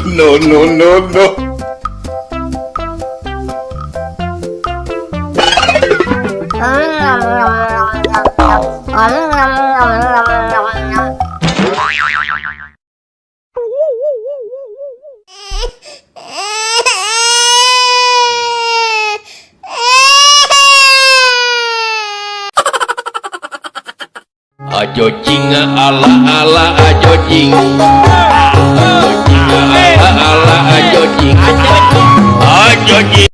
No, no, no, no. Ajo jing ala ala ajo jing, ajo jing ala ala ajo jing, ajo jing.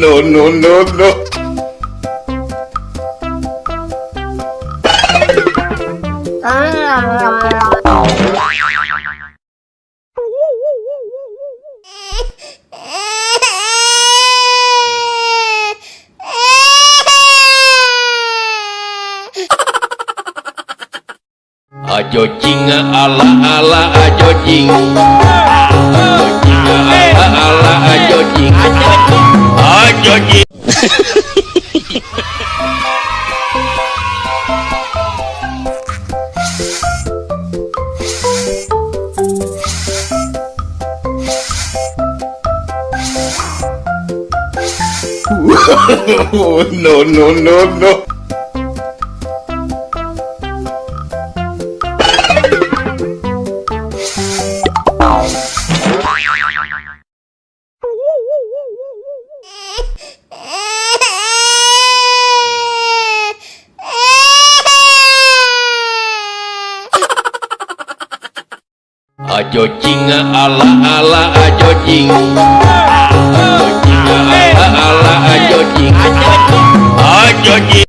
No, no, no, no. Ajo jing ala ala ajo jing, ajo jing ala ala ajo jing, ajo jing. No, no, no, no. Ajo jing ala ala ajo jing, ajo jing ala ala ajo jing, ajo jing.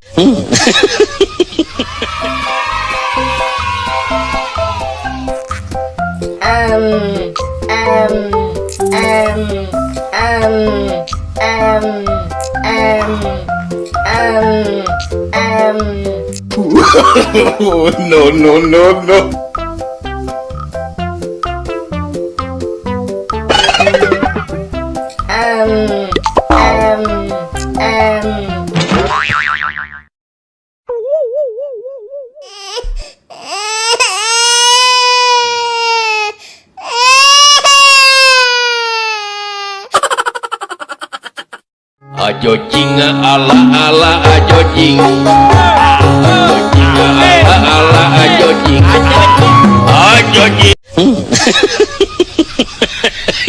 No, no, no, no. Ajo jing ala ala ajo jing.